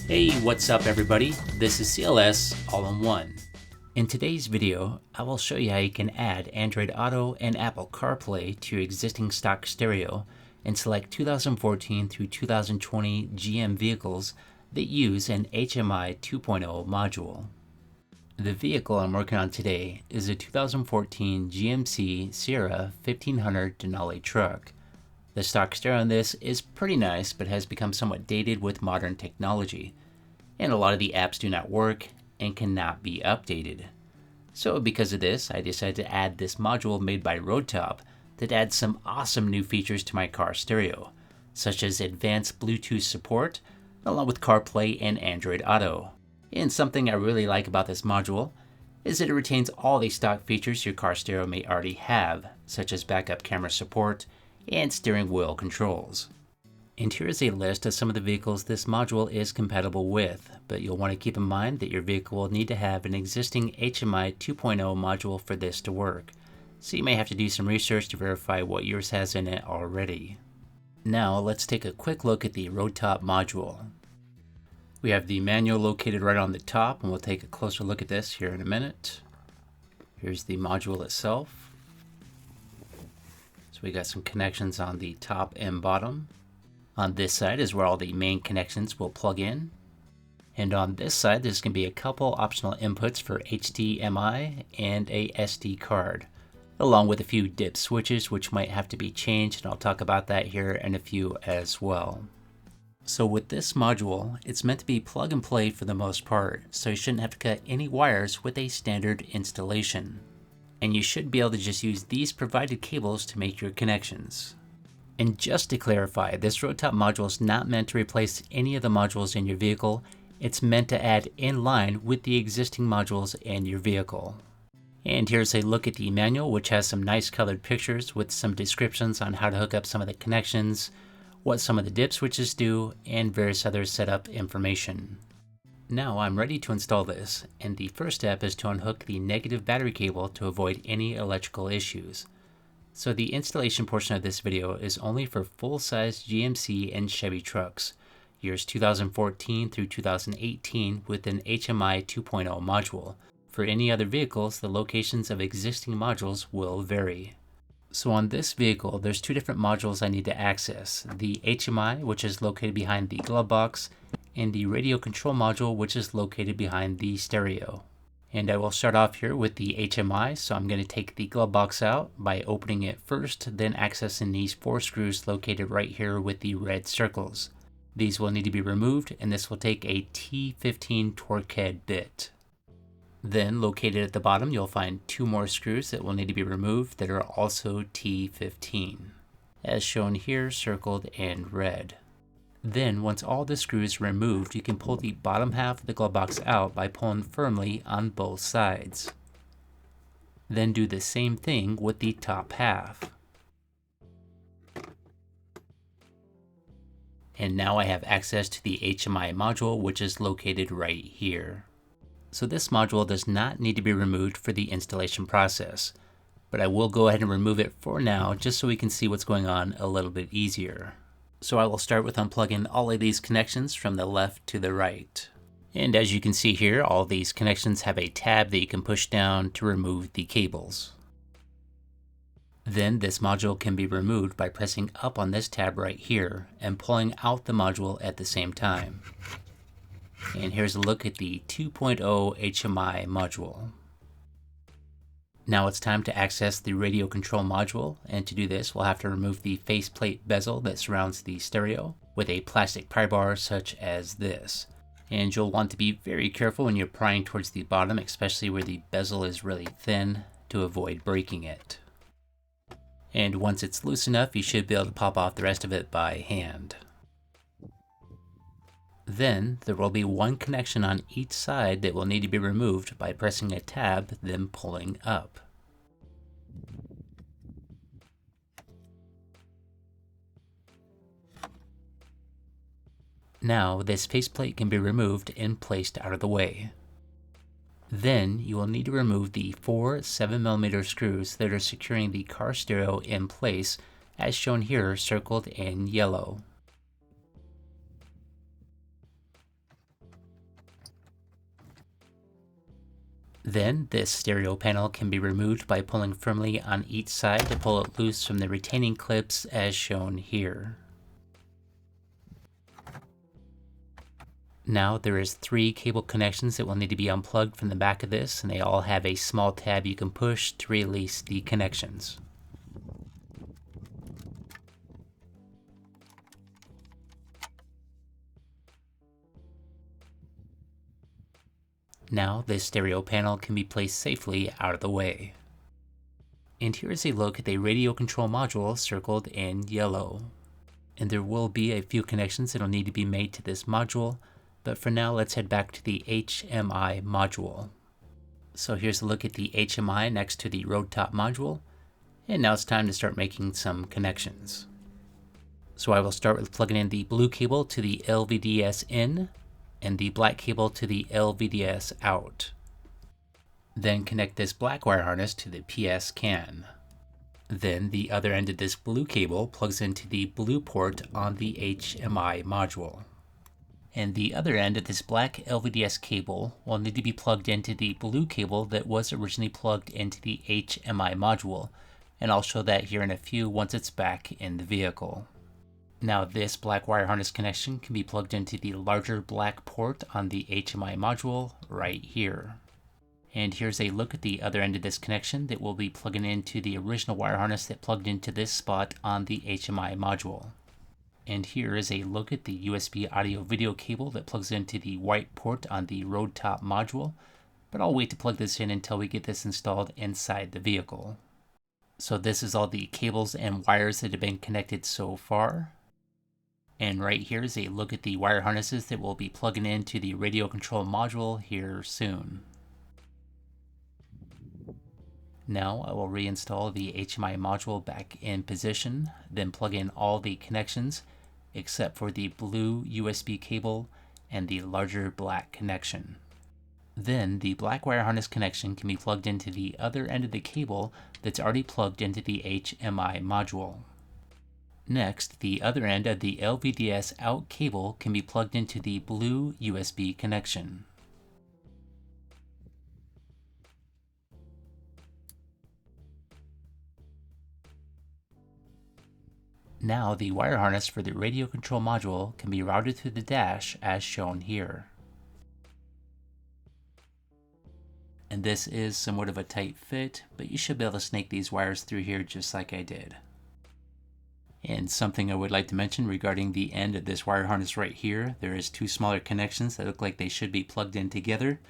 Hey, what's up everybody? This is C.L.S. All-in-One. In today's video, I will show you how you can add Android Auto and Apple CarPlay to your existing stock stereo and select 2014 through 2020 GM vehicles that use an HMI 2.0 module. The vehicle I'm working on today is a 2014 GMC Sierra 1500 Denali truck. The stock stereo on this is pretty nice, but has become somewhat dated with modern technology, and a lot of the apps do not work and cannot be updated. So because of this, I decided to add this module made by Roadtop that adds some awesome new features to my car stereo, such as advanced Bluetooth support, along with CarPlay and Android Auto. And something I really like about this module is that it retains all the stock features your car stereo may already have, such as backup camera support and steering wheel controls. And here is a list of some of the vehicles this module is compatible with, but you'll want to keep in mind that your vehicle will need to have an existing HMI 2.0 module for this to work, so you may have to do some research to verify what yours has in it already. Now let's take a quick look at the Roadtop module. We have the manual located right on the top, and we'll take a closer look at this here in a minute. Here's the module itself. So we got some connections on the top and bottom. On this side is where all the main connections will plug in. And on this side, there's going to be a couple optional inputs for HDMI and a SD card, along with a few dip switches which might have to be changed, and I'll talk about that here in a few as well. So with this module, it's meant to be plug and play for the most part, so you shouldn't have to cut any wires with a standard installation. And you should be able to just use these provided cables to make your connections. And just to clarify, this Roadtop module is not meant to replace any of the modules in your vehicle. It's meant to add in line with the existing modules in your vehicle. And here's a look at the manual, which has some nice colored pictures with some descriptions on how to hook up some of the connections, what some of the dip switches do, and various other setup information. Now I'm ready to install this, and the first step is to unhook the negative battery cable to avoid any electrical issues. So the installation portion of this video is only for full-size GMC and Chevy trucks, years 2014 through 2018 with an HMI 2.0 module. For any other vehicles, the locations of existing modules will vary. So on this vehicle, there's two different modules I need to access: the HMI, which is located behind the glove box, and the radio control module, which is located behind the stereo. And I will start off here with the HMI, so I'm going to take the glove box out by opening it first, then accessing these 4 screws located right here with the red circles. These will need to be removed, and this will take a T15 torque head bit. Then located at the bottom, you'll find 2 more screws that will need to be removed that are also T15, as shown here circled in red. Then once all the screws are removed, you can pull the bottom half of the glove box out by pulling firmly on both sides. Then do the same thing with the top half. And now I have access to the HMI module, which is located right here. So this module does not need to be removed for the installation process, but I will go ahead and remove it for now just so we can see what's going on a little bit easier. So I will start with unplugging all of these connections from the left to the right. And as you can see here, all of these connections have a tab that you can push down to remove the cables. Then this module can be removed by pressing up on this tab right here and pulling out the module at the same time. And here's a look at the 2.0 HMI module. Now it's time to access the radio control module, and to do this we'll have to remove the faceplate bezel that surrounds the stereo with a plastic pry bar such as this. And you'll want to be very careful when you're prying towards the bottom, especially where the bezel is really thin, to avoid breaking it. And once it's loose enough, you should be able to pop off the rest of it by hand. Then there will be 1 connection on each side that will need to be removed by pressing a tab, then pulling up. Now this faceplate can be removed and placed out of the way. Then you will need to remove the 4 7mm screws that are securing the car stereo in place, as shown here circled in yellow. Then this stereo panel can be removed by pulling firmly on each side to pull it loose from the retaining clips as shown here. Now there is 3 cable connections that will need to be unplugged from the back of this, and they all have a small tab you can push to release the connections. Now this stereo panel can be placed safely out of the way. And here is a look at the radio control module circled in yellow. And there will be a few connections that will need to be made to this module, but for now let's head back to the HMI module. So here's a look at the HMI next to the Roadtop module, and now it's time to start making some connections. So I will start with plugging in the blue cable to the LVDS in, and the black cable to the LVDS out. Then connect this black wire harness to the PS CAN. Then the other end of this blue cable plugs into the blue port on the HMI module. And the other end of this black LVDS cable will need to be plugged into the blue cable that was originally plugged into the HMI module, and I'll show that here in a few once it's back in the vehicle. Now this black wire harness connection can be plugged into the larger black port on the HMI module right here. And here's a look at the other end of this connection that will be plugging into the original wire harness that plugged into this spot on the HMI module. And here is a look at the USB audio video cable that plugs into the white port on the Roadtop module, but I'll wait to plug this in until we get this installed inside the vehicle. So this is all the cables and wires that have been connected so far. And right here is a look at the wire harnesses that will be plugging into the radio control module here soon. Now I will reinstall the HMI module back in position, then plug in all the connections except for the blue USB cable and the larger black connection. Then the black wire harness connection can be plugged into the other end of the cable that's already plugged into the HMI module. Next, the other end of the LVDS out cable can be plugged into the blue USB connection. Now the wire harness for the radio control module can be routed through the dash as shown here. And this is somewhat of a tight fit, but you should be able to snake these wires through here just like I did. And something I would like to mention regarding the end of this wire harness right here, there is 2 smaller connections that look like they should be plugged in together,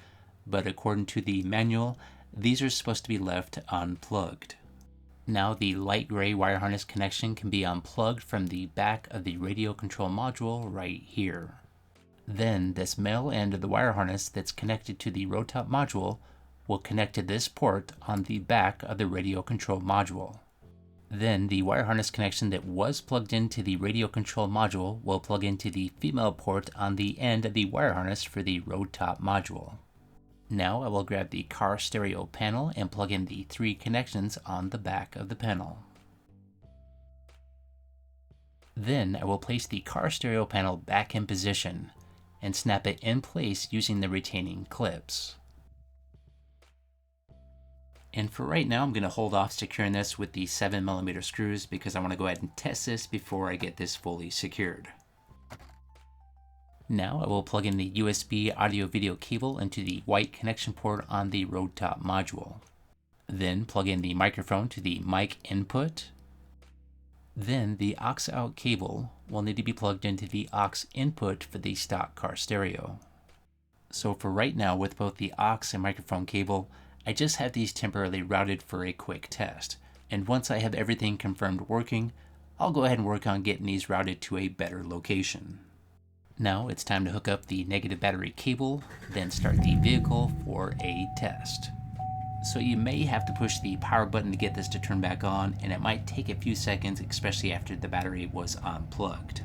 but according to the manual, these are supposed to be left unplugged. Now the light gray wire harness connection can be unplugged from the back of the radio control module right here. Then this male end of the wire harness that's connected to the Roadtop module will connect to this port on the back of the radio control module. Then the wire harness connection that was plugged into the radio control module will plug into the female port on the end of the wire harness for the Roadtop module. Now I will grab the car stereo panel and plug in the 3 connections on the back of the panel. Then I will place the car stereo panel back in position and snap it in place using the retaining clips. And for right now, I'm going to hold off securing this with the 7mm screws because I want to go ahead and test this before I get this fully secured. Now I will plug in the USB audio video cable into the white connection port on the Roadtop module. Then plug in the microphone to the mic input. Then the aux out cable will need to be plugged into the aux input for the stock car stereo. So for right now, with both the aux and microphone cable, I just have these temporarily routed for a quick test, and once I have everything confirmed working, I'll go ahead and work on getting these routed to a better location. Now it's time to hook up the negative battery cable, then start the vehicle for a test. So you may have to push the power button to get this to turn back on, and it might take a few seconds, especially after the battery was unplugged.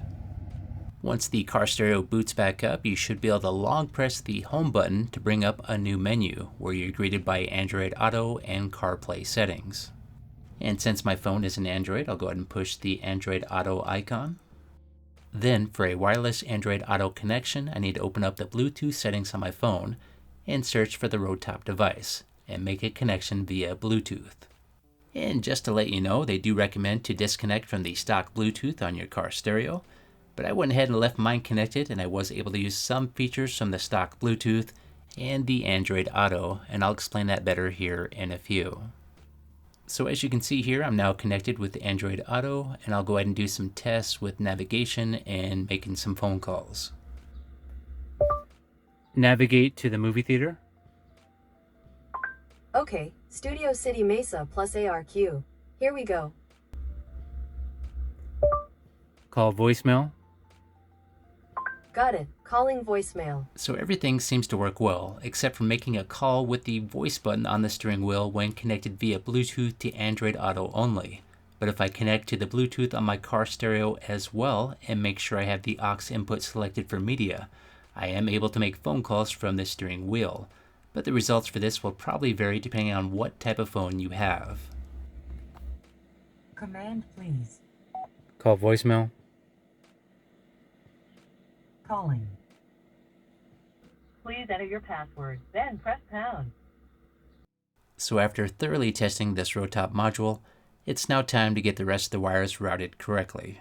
Once the car stereo boots back up, you should be able to long press the home button to bring up a new menu where you're greeted by Android Auto and CarPlay settings. And since my phone is an Android, I'll go ahead and push the Android Auto icon. Then for a wireless Android Auto connection, I need to open up the Bluetooth settings on my phone, and search for the Roadtop device and make a connection via Bluetooth. And just to let you know, they do recommend to disconnect from the stock Bluetooth on your car stereo, but I went ahead and left mine connected, and I was able to use some features from the stock Bluetooth and the Android Auto, and I'll explain that better here in a few. So as you can see here, I'm now connected with the Android Auto, and I'll go ahead and do some tests with navigation and making some phone calls. Navigate to the movie theater. Okay, Studio City Mesa plus ARQ. Here we go. Call voicemail. Got it. Calling voicemail. So everything seems to work well, except for making a call with the voice button on the steering wheel when connected via Bluetooth to Android Auto only. But if I connect to the Bluetooth on my car stereo as well and make sure I have the aux input selected for media, I am able to make phone calls from the steering wheel. But the results for this will probably vary depending on what type of phone you have. Command, please. Call voicemail. Calling. Please enter your password, then press pound. So after thoroughly testing this Roadtop module, it's now time to get the rest of the wires routed correctly.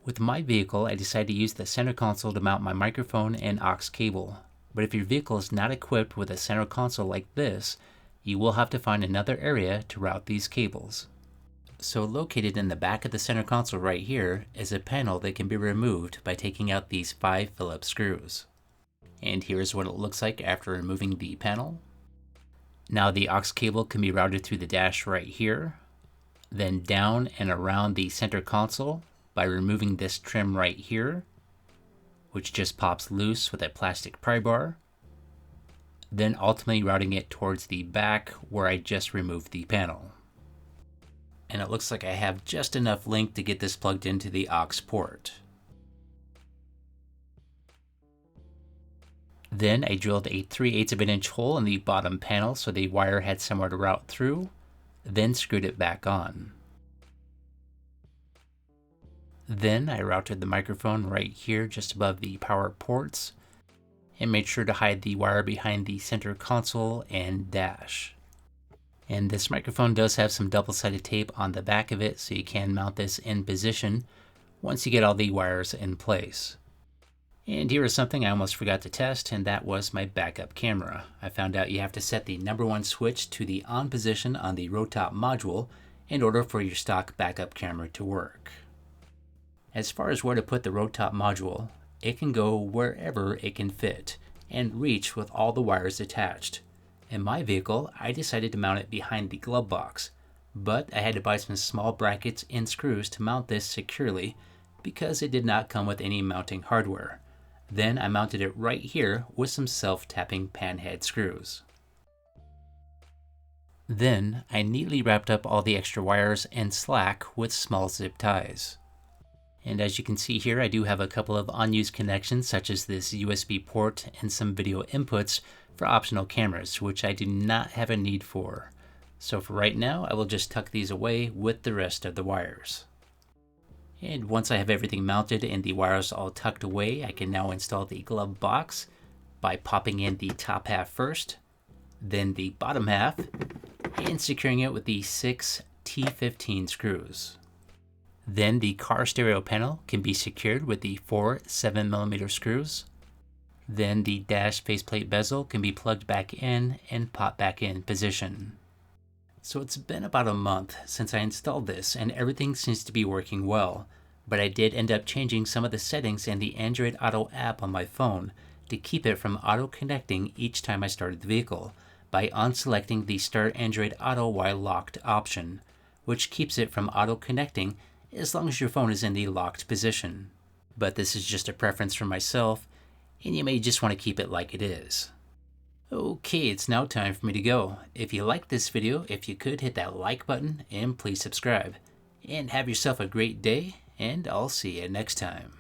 With my vehicle, I decided to use the center console to mount my microphone and aux cable. But if your vehicle is not equipped with a center console like this, you will have to find another area to route these cables. So located in the back of the center console right here is a panel that can be removed by taking out these 5 Phillips screws. And here's what it looks like after removing the panel. Now the aux cable can be routed through the dash right here, then down and around the center console by removing this trim right here, which just pops loose with a plastic pry bar, then ultimately routing it towards the back where I just removed the panel. And it looks like I have just enough link to get this plugged into the aux port. Then I drilled a 3/8 of an inch hole in the bottom panel so the wire had somewhere to route through, then screwed it back on. Then I routed the microphone right here just above the power ports and made sure to hide the wire behind the center console and dash. And this microphone does have some double-sided tape on the back of it, so you can mount this in position once you get all the wires in place. And here is something I almost forgot to test, and that was my backup camera. I found out you have to set the number 1 switch to the on position on the Roadtop module in order for your stock backup camera to work. As far as where to put the Roadtop module, it can go wherever it can fit and reach with all the wires attached. In my vehicle, I decided to mount it behind the glove box, but I had to buy some small brackets and screws to mount this securely because it did not come with any mounting hardware. Then I mounted it right here with some self-tapping panhead screws. Then I neatly wrapped up all the extra wires and slack with small zip ties. And as you can see here, I do have a couple of unused connections such as this USB port and some video inputs for optional cameras, which I do not have a need for. So for right now, I will just tuck these away with the rest of the wires. And once I have everything mounted and the wires all tucked away, I can now install the glove box by popping in the top half first, then the bottom half, and securing it with the 6 T15 screws. Then the car stereo panel can be secured with the 4 7mm screws. Then the dash faceplate bezel can be plugged back in and popped back in position. So it's been about a month since I installed this and everything seems to be working well, but I did end up changing some of the settings in the Android Auto app on my phone to keep it from auto-connecting each time I started the vehicle by unselecting the Start Android Auto while locked option, which keeps it from auto-connecting as long as your phone is in the locked position. But this is just a preference for myself, and you may just want to keep it like it is. Okay, it's now time for me to go. If you liked this video, if you could hit that like button and please subscribe. And have yourself a great day, and I'll see you next time.